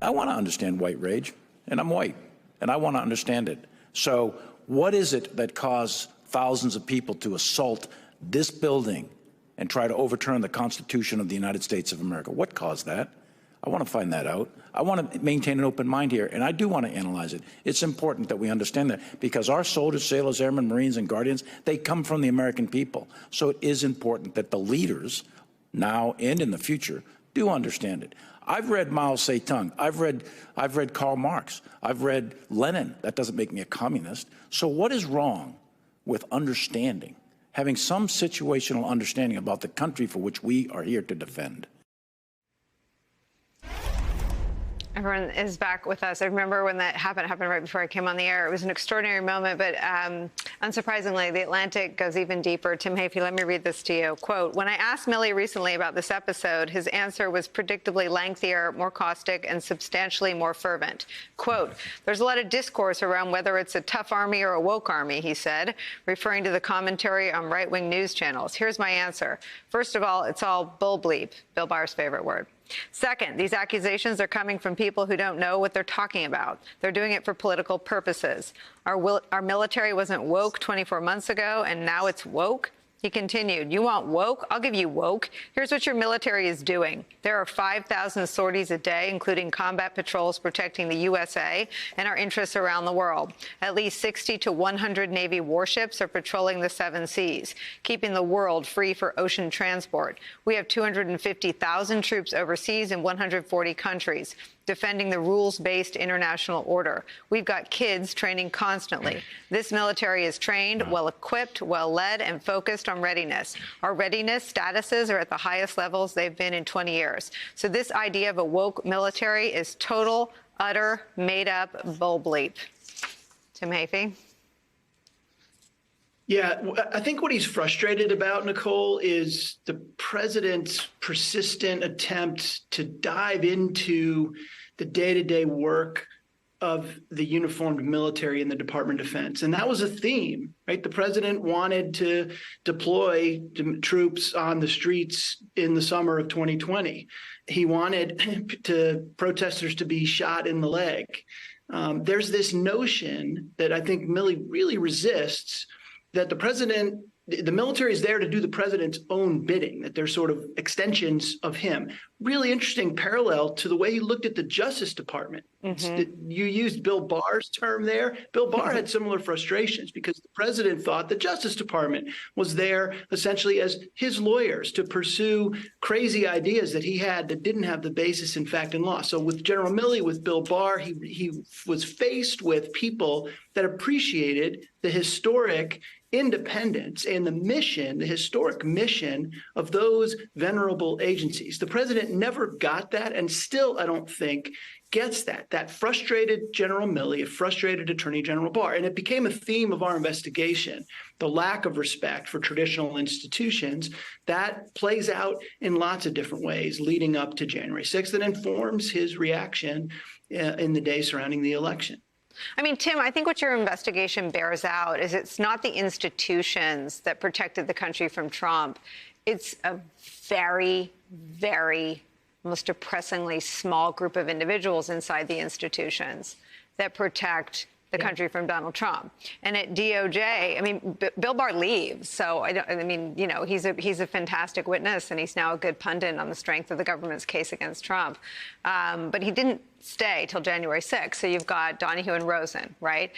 I want to understand white rage, and I'm white, and I want to understand it. So what is it that caused thousands of people to assault this building and try to overturn the Constitution of the United States of America? What caused that? I want to find that out. I want to maintain an open mind here, and I do want to analyze it. It's important that we understand that, because our soldiers, sailors, airmen, Marines, and Guardians, they come from the American people. So it is important that the leaders, now and in the future, do understand it. I've read Mao Zedong. I've read Karl Marx. I've read Lenin. That doesn't make me a communist. So what is wrong with understanding, having some situational understanding about the country for which we are here to defend? Everyone is back with us. I remember when that happened right before I came on the air. It was an extraordinary moment, but unsurprisingly, The Atlantic goes even deeper. Tim Hafey, let me read this to you. Quote, when I asked Milley recently about this episode, his answer was predictably lengthier, more caustic, and substantially more fervent. Quote, there's a lot of discourse around whether it's a tough army or a woke army, he said, referring to the commentary on right-wing news channels. Here's my answer. First of all, it's all bull bleep, Bill Barr's favorite word. Second, these accusations are coming from people who don't know what they're talking about. They're doing it for political purposes. Our military wasn't woke 24 months ago, and now it's woke. He continued, you want woke? I'll give you woke. Here's what your military is doing. There are 5,000 sorties a day, including combat patrols protecting the USA and our interests around the world. At least 60 to 100 Navy warships are patrolling the 7 seas, keeping the world free for ocean transport. We have 250,000 troops overseas in 140 countries, defending the rules-based international order. We've got kids training constantly. This military is trained, well-equipped, well-led, and focused on readiness. Our readiness statuses are at the highest levels they've been in 20 years. So this idea of a woke military is total, utter, made-up bull bleep. Tim Hafey? Yeah, I think what he's frustrated about, Nicole, is the president's persistent attempt to dive into the day-to-day work of the uniformed military in the Department of Defense. And that was a theme, right? The president wanted to deploy troops on the streets in the summer of 2020. He wanted protesters to be shot in the leg. There's this notion that I think Milley really resists, that the military is there to do the president's own bidding, that they're sort of extensions of him. Really interesting parallel to the way he looked at the Justice Department. Mm-hmm. You used Bill Barr's term there. Bill Barr had similar frustrations because the president thought the Justice Department was there essentially as his lawyers to pursue crazy ideas that he had that didn't have the basis in fact in law. So with General Milley, with Bill Barr, he was faced with people that appreciated the historic independence and the mission, the historic mission of those venerable agencies. The president never got that, and still, I don't think, gets that frustrated General Milley, a frustrated Attorney General Barr. And it became a theme of our investigation, the lack of respect for traditional institutions. That plays out in lots of different ways leading up to January 6th and informs his reaction in the days surrounding the election. I mean, Tim, I think what your investigation bears out is it's not the institutions that protected the country from Trump. It's a very, very, most depressingly small group of individuals inside the institutions that protect the country from Donald Trump. And at DOJ, I mean, Bill Barr leaves. So, he's a fantastic witness, and he's now a good pundit on the strength of the government's case against Trump. But he didn't stay till January 6th. So you've got Donahue and Rosen, right?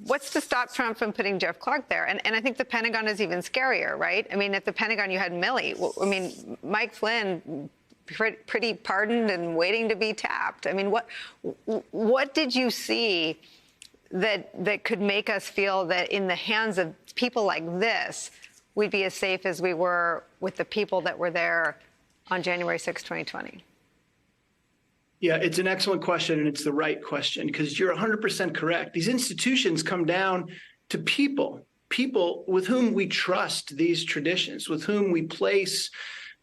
What's to stop Trump from putting Jeff Clark there? And I think the Pentagon is even scarier, right? I mean, at the Pentagon, you had Milley. I mean, Mike Flynn, pretty pardoned and waiting to be tapped. I mean, what did you see that could make us feel that in the hands of people like this, we'd be as safe as we were with the people that were there on January 6, 2020? Yeah, it's an excellent question, and it's the right question, because you're 100% correct. These institutions come down to people with whom we trust these traditions, with whom we place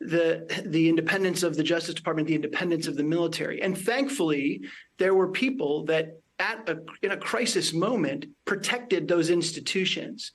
the independence of the Justice Department, the independence of the military. And thankfully, there were people that in a crisis moment protected those institutions.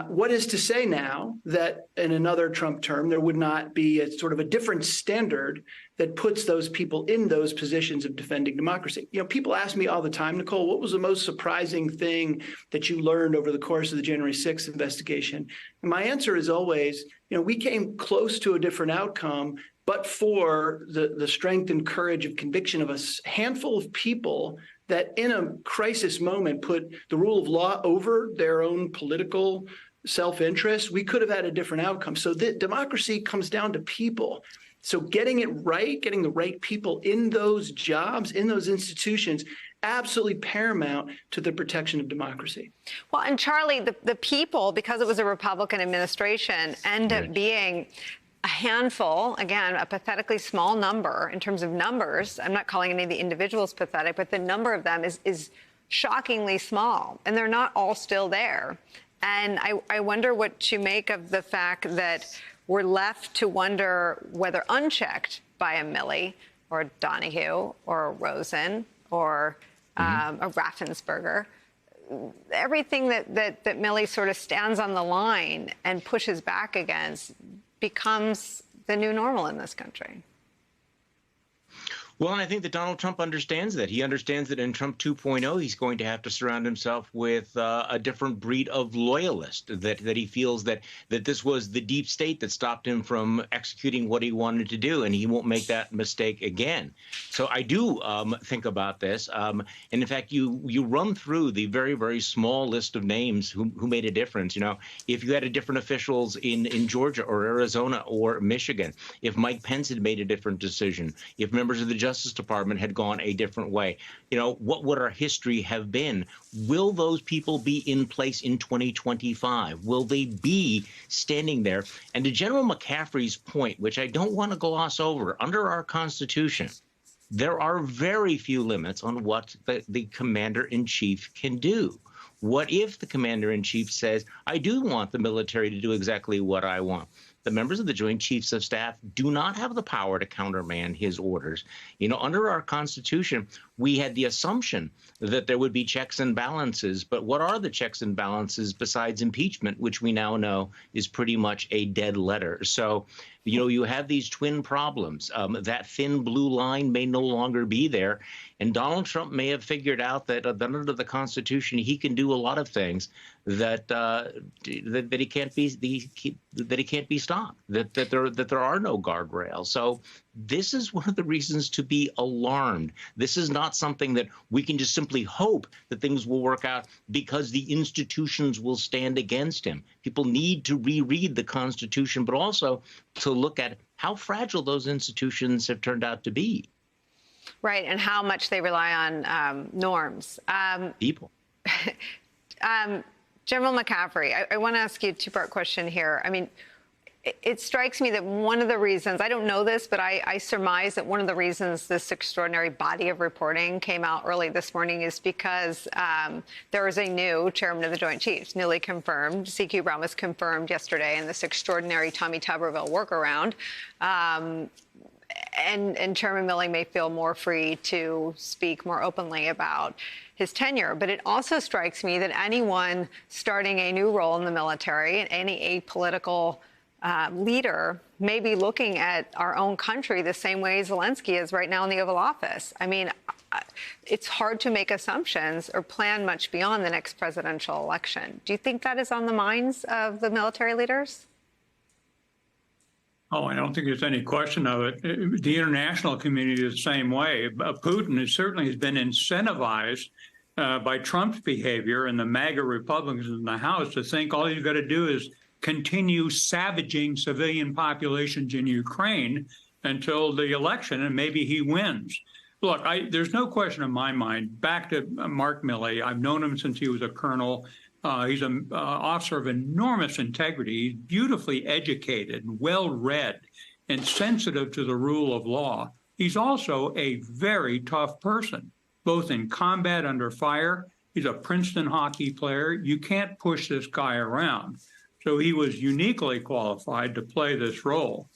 What is to say now that in another Trump term, there would not be a sort of a different standard that puts those people in those positions of defending democracy? People ask me all the time, Nicole, what was the most surprising thing that you learned over the course of the January 6th investigation? And my answer is always, we came close to a different outcome, but for the strength and courage of conviction of a handful of people that in a crisis moment put the rule of law over their own political self-interest, we could have had a different outcome. So democracy comes down to people. So getting it right, getting the right people in those jobs, in those institutions, absolutely paramount to the protection of democracy. Well, and Charlie, the people, because it was a Republican administration, end up being a handful, again, a pathetically small number in terms of numbers. I'm not calling any of the individuals pathetic, but the number of them is shockingly small, and they're not all still there. And I wonder what you make of the fact that we're left to wonder whether unchecked by a Milley or a Donahue or a Rosen or a Raffensperger, everything that Milley sort of stands on the line and pushes back against becomes the new normal in this country. Well, and I think that Donald Trump understands that. He understands that in Trump 2.0, he's going to have to surround himself with a different breed of loyalist, that he feels that this was the deep state that stopped him from executing what he wanted to do, and he won't make that mistake again. So I do think about this. And in fact, you run through the very, very small list of names who made a difference. If you had different officials in Georgia or Arizona or Michigan, if Mike Pence had made a different decision, if members of the Justice Department had gone a different way, what would our history have been? Will those people be in place in 2025? Will they be standing there? And to General McCaffrey's point, which I don't want to gloss over, under our Constitution, there are very few limits on what the commander-in-chief can do. What if the commander-in-chief says, I do want the military to do exactly what I want? The members of the Joint Chiefs of Staff do not have the power to countermand his orders. Under our Constitution, we had the assumption that there would be checks and balances. But what are the checks and balances besides impeachment, which we now know is pretty much a dead letter? So, you have these twin problems. That thin blue line may no longer be there. And Donald Trump may have figured out that under the Constitution, he can do a lot of things that he can't be stopped. That there are no guardrails. So this is one of the reasons to be alarmed. This is not something that we can just simply hope that things will work out because the institutions will stand against him. People need to reread the Constitution, but also to look at how fragile those institutions have turned out to be. Right, and how much they rely on norms. People. General McCaffrey, I want to ask you a two-part question here. I mean, it strikes me that one of the reasons, I don't know this, but I surmise that one of the reasons this extraordinary body of reporting came out early this morning is because there is a new chairman of the Joint Chiefs, newly confirmed. C.Q. Brown was confirmed yesterday in this extraordinary Tommy Tuberville workaround. And Chairman Milley may feel more free to speak more openly about his tenure. But it also strikes me that anyone starting a new role in the military, any apolitical leader, may be looking at our own country the same way Zelensky is right now in the Oval Office. I mean, it's hard to make assumptions or plan much beyond the next presidential election. Do you think that is on the minds of the military leaders? Oh, I don't think there's any question of it. The international community is the same way. Putin certainly has been incentivized by Trump's behavior and the MAGA Republicans in the House to think all you've got to do is continue savaging civilian populations in Ukraine until the election, and maybe he wins. Look, there's no question in my mind. Back to Mark Milley, I've known him since he was a colonel. He's an officer of enormous integrity. He's beautifully educated, well-read, and sensitive to the rule of law. He's also a very tough person, both in combat under fire. He's a Princeton hockey player. You can't push this guy around. So he was uniquely qualified to play this role.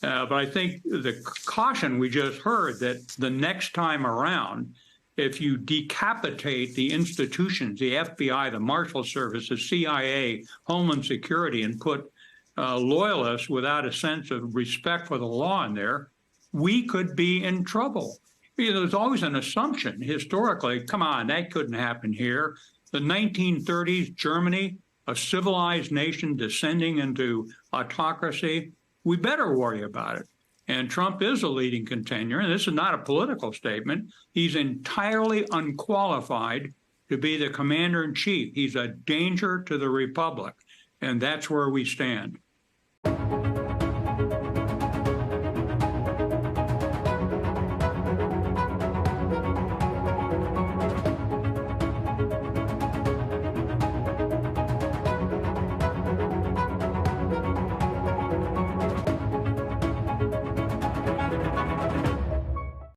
But I think the caution we just heard that the next time around, if you decapitate the institutions, the FBI, the Marshal Service, the CIA, Homeland Security, and put loyalists without a sense of respect for the law in there, we could be in trouble. There's always an assumption historically, come on, that couldn't happen here. The 1930s, Germany, a civilized nation descending into autocracy, we better worry about it. And Trump is a leading contender, and this is not a political statement. He's entirely unqualified to be the commander-in-chief. He's a danger to the republic, and that's where we stand.